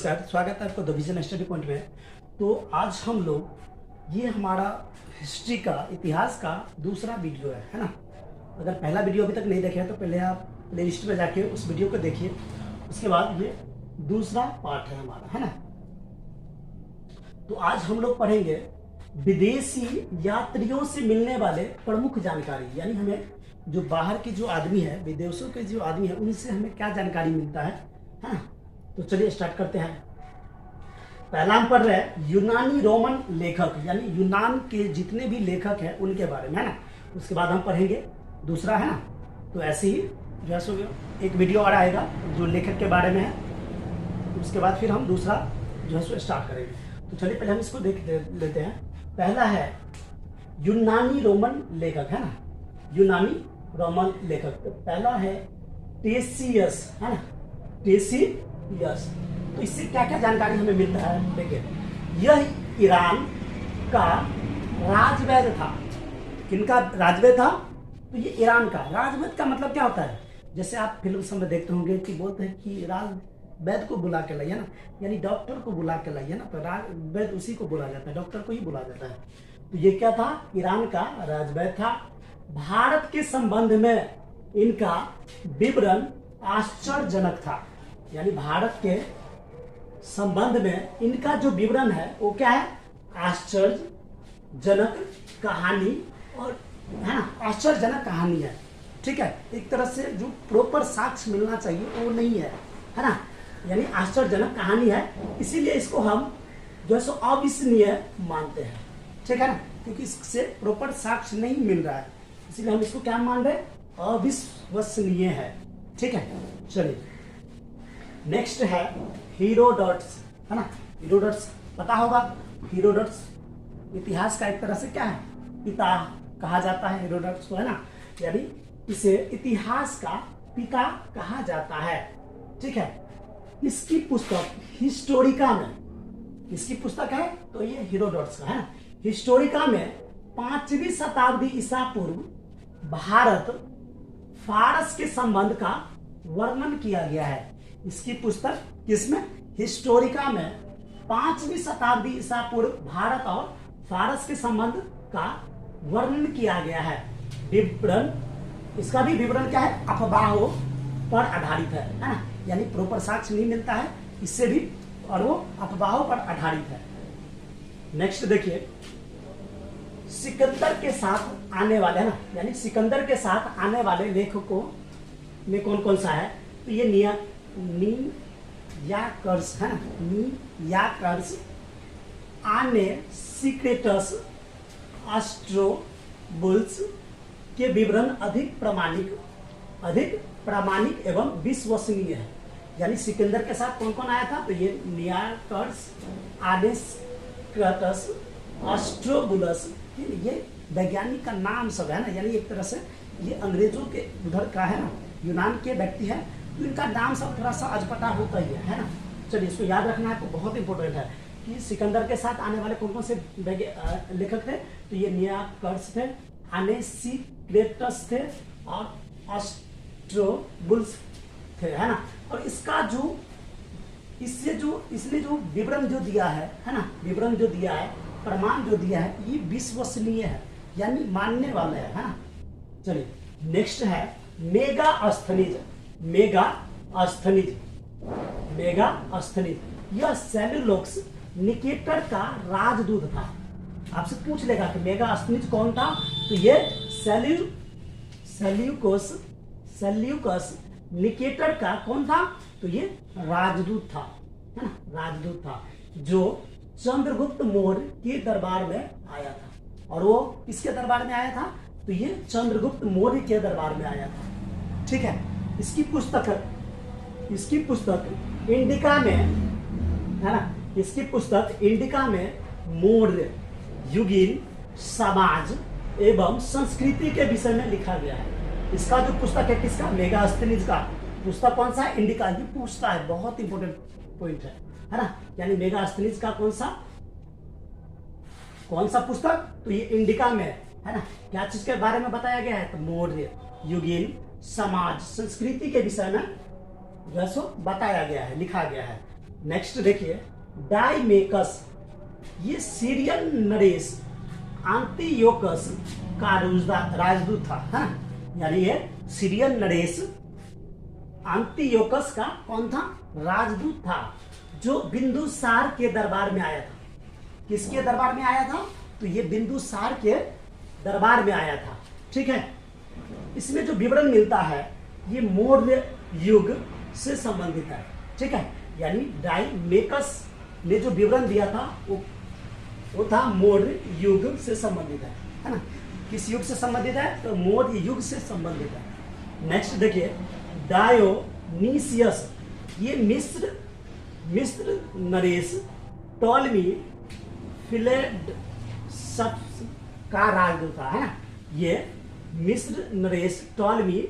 नमस्कार, स्वागत है आपको द विजन स्टडी पॉइंट में। तो आज हम लोग ये हमारा हिस्ट्री का इतिहास का दूसरा वीडियो है ना। अगर पहला वीडियो अभी तक नहीं देखे हैं तो पहले आप प्ले लिस्ट में जाके उस वीडियो को देखिए, उसके बाद ये दूसरा पार्ट है हमारा, है ना। तो आज हम लोग पढ़ेंगे विदेशी यात्रियों से मिलने वाले प्रमुख जानकारी, यानी हमें जो बाहर के जो आदमी है, विदेशों के जो आदमी है, उनसे हमें क्या जानकारी मिलता है ना। तो चलिए स्टार्ट करते हैं। पहला हम पढ़ रहे हैं यूनानी रोमन लेखक, यानी यूनान के जितने भी लेखक हैं उनके बारे में, है ना। उसके बाद हम पढ़ेंगे दूसरा, है ना। तो ऐसे ही जो है सो एक वीडियो और आएगा जो लेखक के बारे में है, उसके बाद फिर हम दूसरा जो है सो स्टार्ट करेंगे। तो चलिए पहले हम इसको देख लेते हैं। पहला है यूनानी रोमन लेखक, है ना, यूनानी रोमन लेखक। तो पहला है टेसियस, है ना, टेसियस। तो इससे क्या क्या जानकारी हमें मिलता है, देखिए यह ईरान का राजवैद था। किनका राजवैद था? तो ये ईरान का। राजवैद का मतलब क्या होता है? जैसे आप फिल्म सब में देखते होंगे कि बोलते हैं कि राजवैद को बुला के लाइए ना, यानी डॉक्टर को बुला के लाइए ना, तो राजवैद उसी को बुला जाता है, डॉक्टर को ही बुला जाता है। तो ये क्या था? ईरान का राजवैद था। भारत के संबंध में इनका विवरण आश्चर्यजनक था, यानी भारत के संबंध में इनका जो विवरण है वो क्या है? आश्चर्यजनक कहानी, और है ना, आश्चर्यजनक कहानी है, ठीक है। एक तरह से जो प्रॉपर साक्ष्य मिलना चाहिए वो नहीं है ना, यानी आश्चर्यजनक कहानी है, इसीलिए इसको हम जो है सो अविश्वसनीय मानते हैं, ठीक है ना, क्योंकि इससे प्रॉपर साक्ष्य नहीं मिल रहा है, इसीलिए हम इसको क्या मान रहे हैं? अविश्वसनीय है, ठीक है। चलिए नेक्स्ट है हीरोडोटस, है ना। हीरोडोटस पता होगा, हीरोडोटस इतिहास का एक तरह से क्या है? पिता कहा जाता है हीरोडोटस को, है ना, यानी इसे इतिहास का पिता कहा जाता है, ठीक है। इसकी पुस्तक हिस्टोरिका में, इसकी पुस्तक है तो ये हीरोडोटस का, है ना। हिस्टोरिका में 5वीं शताब्दी ईसा पूर्व भारत फारस के संबंध का वर्णन किया गया है। इसकी पुस्तक किसमें? हिस्टोरिका में 5वीं शताब्दी ईसा पूर्व भारत और फारस के संबंध का वर्णन किया गया है। विवरण, इसका भी विवरण क्या है? अफवाहों पर आधारित है ना, यानी प्रॉपर साक्ष्य नहीं मिलता है इससे भी, और वो अफवाहों पर आधारित है। नेक्स्ट देखिए, सिकंदर के साथ आने वाले, है ना, यानी सिकंदर के साथ आने वाले लेखकों में कौन कौन सा है? तो ये नियाकर्स, है ना, नियाकर्स, आने सीक्रेटस, एस्ट्रोबुल्स के विवरण अधिक प्रामाणिक एवं विश्वसनीय है। यानी सिकंदर के साथ कौन कौन आया था? तो ये नियाकर्स, आनेस्क्रटस, एस्ट्रोबुलस, ये वैज्ञानिक का नाम सब है ना, यानी एक तरह से ये अंग्रेजों के उधर का है ना, यूनान के व्यक्ति है, तो इनका नाम सब थोड़ा सा अजपटा होता ही है ना। चलिए इसको याद रखना है, तो बहुत इंपॉर्टेंट है कि सिकंदर के साथ आने वाले कौन कौन से लेखक थे? तो ये नियाकर्स थे, आनेसीक्रेटस थे और एस्ट्रोबुल्स थे, है ना। और इसका जो इसने जो विवरण जो दिया है ना, विवरण जो दिया है, प्रमाण जो दिया है, ये विश्वसनीय है, यानी मानने वाला है ना। चलिए नेक्स्ट है मेगास्थनीज। यह सेल्यूलोक्स निकेटर का राजदूत था। आपसे पूछ लेगा कि मेगास्थनीज कौन था? तो ये सेल्यूकस निकेटर का कौन था? तो ये राजदूत था, है ना, राजदूत था, जो चंद्रगुप्त मौर्य के दरबार में आया था। और वो किसके दरबार में आया था? तो ये चंद्रगुप्त मौर्य के दरबार में आया था, ठीक है। इसकी पुस्तक इंडिका में, है ना, इसकी पुस्तक इंडिका में मौर्य युगीन समाज एवं संस्कृति के विषय में लिखा गया है। इसका जो पुस्तक है किसका? मेगास्थनीज का। पुस्तक कौन सा है? इंडिका। ये पूछता है, बहुत इंपॉर्टेंट पॉइंट है ना, यानी मेगास्थनीज का कौन सा पुस्तक? तो ये इंडिका में है ना। क्या चीज के बारे में बताया गया है? तो मौर्य युगीन समाज संस्कृति के विषय में जो है सो बताया गया है, लिखा गया है। नेक्स्ट देखिए डाइमेकस, ये सीरियन नरेश एंटियोकस का राजदूत था, है ना। यानी ये सीरियन नरेश एंटियोकस का कौन था, राजदूत था, जो बिंदुसार के दरबार में आया था। किसके दरबार में आया था, तो ये बिंदुसार के दरबार में आया था। ठीक है, इसमें जो विवरण मिलता है ये मौर्य युग से संबंधित है। ठीक है, यानी डाइमेकस ने जो विवरण दिया था वो था मौर्य युग से संबंधित है ना। किस युग से संबंधित है, तो मौर्य युग से संबंधित है। नेक्स्ट देखिए डायोनीसियस, ये मिस्र नरेश टॉलमी फिलेड्सस का राजदूत था, है ना। ये मिस्र नरेश टॉलमी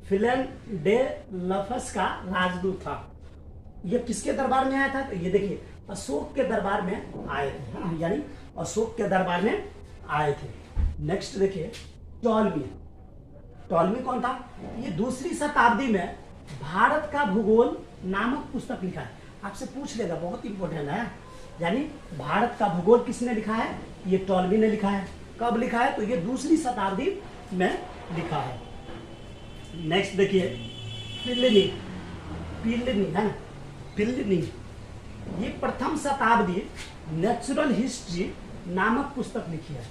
फिलेडेल्फस का राजदूत था। ये किसके दरबार में आया था, तो ये देखिए अशोक के दरबार में आए थे, है ना। यानी अशोक के दरबार में आए थे। नेक्स्ट देखिए टॉलमी कौन था, ये दूसरी शताब्दी में भारत का भूगोल नामक पुस्तक लिखा है। आपसे पूछ लेगा, बहुत इंपॉर्टेंट है। यानी भारत का भूगोल किसने लिखा है, ये टॉलमी ने लिखा है। कब लिखा है, तो ये दूसरी शताब्दी में लिखा है। नेक्स्ट देखिए प्लिनी है ना, प्लिनी ये प्रथम शताब्दी नेचुरल हिस्ट्री नामक पुस्तक लिखी है।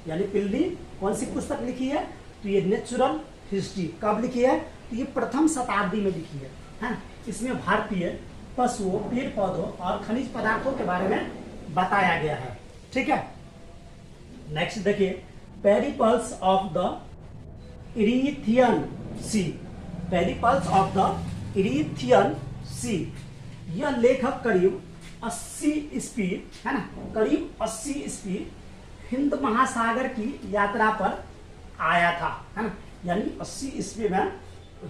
यानी प्लिनी कौन सी पुस्तक लिखी है, तो ये नेचुरल हिस्ट्री कब लिखी है, तो ये प्रथम शताब्दी में लिखी है। इसमें भारतीय पशुओं, पेड़ पौधों और खनिज पदार्थों के बारे में बताया गया है। ठीक है, नेक्स्ट देखिए Periplus of the Erythraean Sea, Periplus of the Erythraean Sea, यह लेखक करीब 80 ईस्वी, है ना, करीब 80 ईस्वी हिंद महासागर की यात्रा पर आया था, है ना। यानी 80 ईस्वी में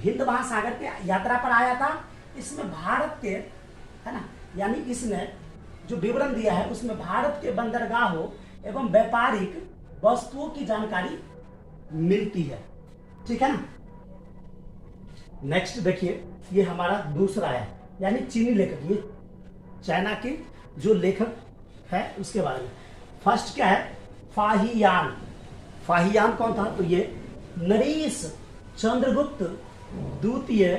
हिंद महासागर के यात्रा पर आया था। इसमें भारत के, है ना, यानी इसने जो विवरण दिया है उसमें भारत के बंदरगाहों एवं व्यापारिक वस्तुओं की जानकारी मिलती है। ठीक है ना। नेक्स्ट देखिए ये हमारा दूसरा है, यानी चीनी लेखक, ये चाइना के जो लेखक है उसके बारे में। फर्स्ट क्या है, फाहियान। फाहियान कौन था, तो ये नरेश चंद्रगुप्त द्वितीय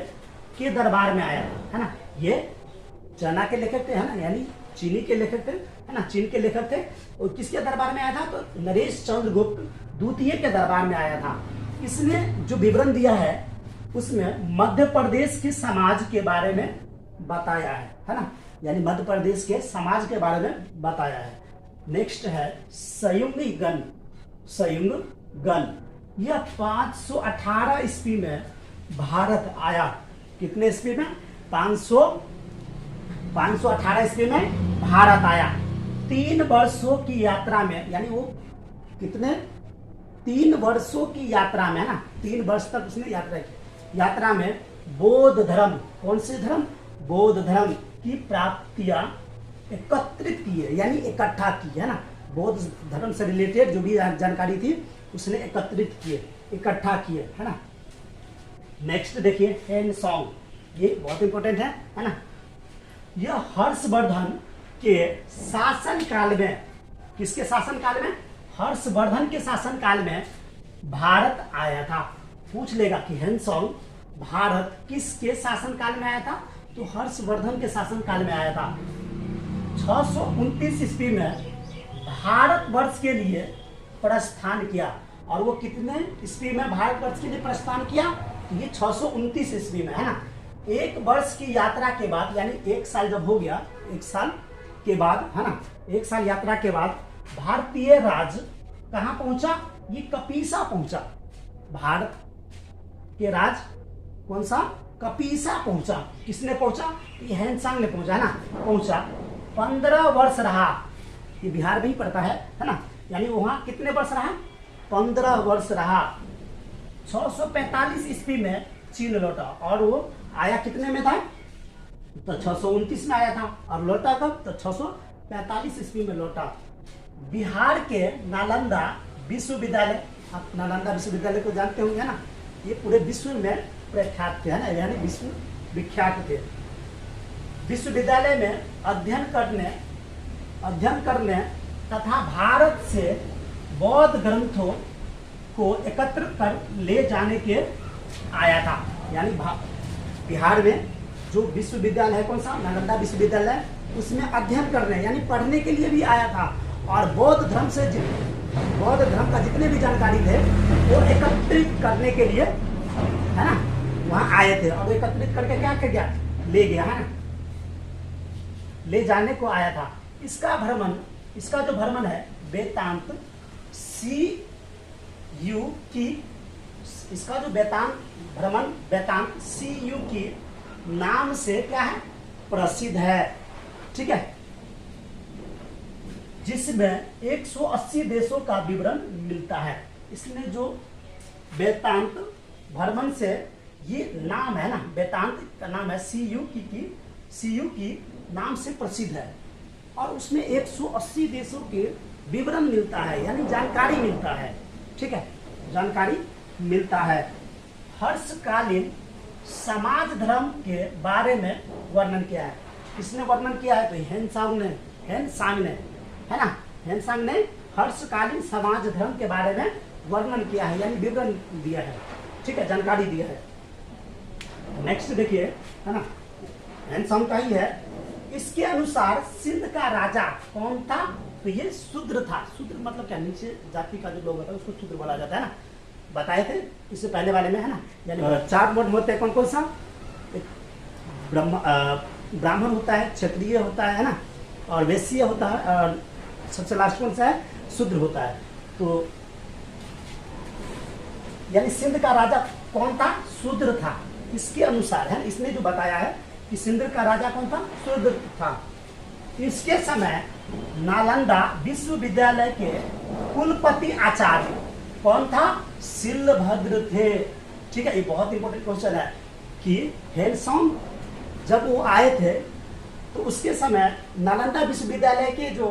के दरबार में आया था, है ना। ये चाइना के लेखक थे, है ना, यानी चीनी के लेखक थे, है ना, चीन के लेखक थे। और किसके दरबार में आया था, तो नरेश चंद्रगुप्त द्वितीय के दरबार में आया था। इसने जो विवरण दिया है उसमें मध्य प्रदेश के समाज के बारे में बताया है ना, यानी मध्य प्रदेश के समाज के बारे में बताया है। नेक्स्ट है संयुंग गण, यह 518 ईस्वी में भारत आया। कितने ईस्वी में, 518 ईस्वी में भारत आया। 3 वर्षों की यात्रा में, यानी वो कितने, 3 वर्षों की यात्रा में, है ना, 3 वर्ष तक उसने यात्रा की। यात्रा में बौद्ध धर्म, कौन से धर्म, बौद्ध धर्म की प्राप्तियां एकत्रित की है, यानी इकट्ठा की है ना। बौद्ध धर्म से रिलेटेड जो भी जानकारी थी उसने एकत्रित किए, इकट्ठा किए, है ना। नेक्स्ट देखिए हेन सॉन्ग, ये बहुत इंपॉर्टेंट है ना। यह हर्षवर्धन के शासन काल में, किसके शासन काल में, हर्षवर्धन के शासन काल में भारत आया था। पूछ लेगा कि हेन सॉन्ग भारत किसके शासन काल में आया था, तो हर्षवर्धन के शासन काल में आया था। 629 ईस्वी में भारतवर्ष के लिए प्रस्थान किया। और वो कितने ईस्वी में भारतवर्ष के लिए प्रस्थान किया, तो ये 629 ईस्वी में, है ना। 1 वर्ष की यात्रा के बाद, यानी 1 साल जब हो गया, 1 साल के बाद, है ना, 1 साल यात्रा के बाद भारतीय राज कहाँ पहुंचा, ये कपीसा पहुंचा। भारत के राज कौन सा, कपीसा पहुंचा। किसने पहुंचा, ये हेन सांग ने पहुंचा, है ना, पहुंचा। 15 वर्ष रहा, ये बिहार में ही पड़ता है ना, यानी वहां कितने वर्ष रहा, 15 वर्ष रहा। 645 ईस्वी में चीन लौटा, और वो आया कितने में था, तो 629 में आया था, और लौटा कब, तो 645 ईस्वी में लौटा। बिहार के नालंदा विश्वविद्यालय, आप नालंदा विश्वविद्यालय को जानते होंगे ना, ये पूरे विश्व में प्रख्यात थे, है ना, यानी विश्व विख्यात थे। विश्वविद्यालय में अध्ययन करने तथा भारत से बौद्ध ग्रंथों को एकत्र कर ले जाने के आया था। यानी बिहार में जो विश्वविद्यालय है, कौन सा, नालंदा विश्वविद्यालय, उसमें अध्ययन करने यानी पढ़ने के लिए भी आया था। और बौद्ध धर्म का जितने भी जानकारी थे वो एकत्रित करने के लिए, है ना, वहाँ आए थे। और एकत्रित करके क्या कर गया, ले गया, है ना, ले जाने को आया था। इसका जो भ्रमण है वेदांत CU की, इसका जो वेदांत CU की नाम से क्या है, प्रसिद्ध है। ठीक है, जिसमें 180 देशों का विवरण मिलता है। इसमें जो वेदांत भ्रमण से ये नाम है ना, वेदांत का नाम है CU की नाम से प्रसिद्ध है। और उसमें 180 देशों के विवरण मिलता है, यानी जानकारी मिलता है। ठीक है, जानकारी मिलता है। हर्षकालीन समाज धर्म के बारे में वर्णन किया है। किसने वर्णन किया है, तो हेनसांग ने, है ना, हेनसांग ने हर्षकालीन समाज धर्म के बारे में वर्णन किया है, यानी विवरण दिया है। ठीक है, जानकारी दिया है। नेक्स्ट देखिए, है ना, हेनसांग का ही है। इसके अनुसार सिंध का राजा कौन था, तो ये शूद्र था। शूद्र मतलब क्या, नीचे जाति का जो लोग होता है उसको शूद्र बोला जाता है ना, बताए थे इससे पहले वाले में, है ना। यानी 4 मोड होते हैं, कौन कौन सा, ब्राह्मण होता है, क्षत्रिय होता है ना, और वैश्य होता है, और सबसे लास्ट कौन सा है, शूद्र होता है। तो यानी सिंध का राजा कौन था, शूद्र था। इसके अनुसार, है, इसने जो बताया है कि सिंध का राजा कौन था, शूद्र था। इसके समय नालंदा विश्वविद्यालय के कुलपति आचार्य कौन था, शिलभद्र थे। ठीक है, ये बहुत इंपॉर्टेंट क्वेश्चन है कि हेनसांग जब वो आए थे तो उसके समय नालंदा विश्वविद्यालय के जो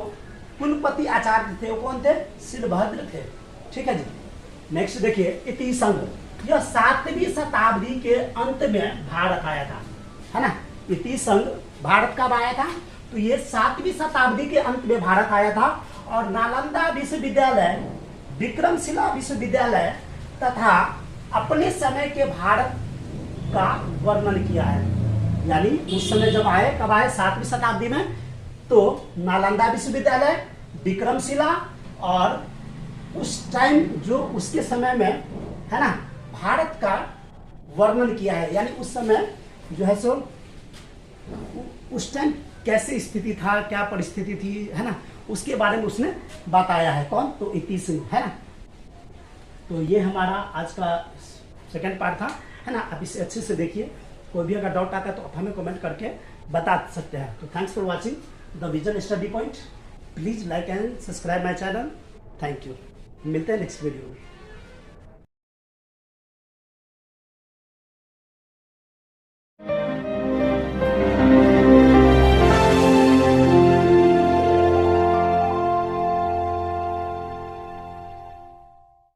कुलपति आचार्य थे वो कौन थे, शिलभद्र थे। ठीक है जी। नेक्स्ट देखिए, इति संघ, यह 7वीं शताब्दी के अंत में भारत आया था, है ना। इति संघ भारत कब आया था, तो ये 7वीं शताब्दी के अंत में भारत आया था। और नालंदा विश्वविद्यालय, विक्रमशिला विश्वविद्यालय तथा अपने समय के भारत का वर्णन किया है। यानी उस समय जब आए, कब आए, 7वीं शताब्दी में, तो नालंदा विश्वविद्यालय, विक्रमशिला, और उस टाइम जो उसके समय में, है ना, भारत का वर्णन किया है। यानी उस समय जो है सो उस टाइम कैसे स्थिति था, क्या परिस्थिति थी, है ना, उसके बारे में उसने बताया है। कौन, तो इति सिंह, है ना। तो ये हमारा आज का सेकंड पार्ट था, है ना। अब इसे अच्छे से देखिए, कोई भी अगर डाउट आता है तो आप हमें कमेंट करके बता सकते हैं। तो thanks for watching the vision study point. Please like and subscribe my channel. Thank you. मिलते हैं नेक्स्ट वीडियो में।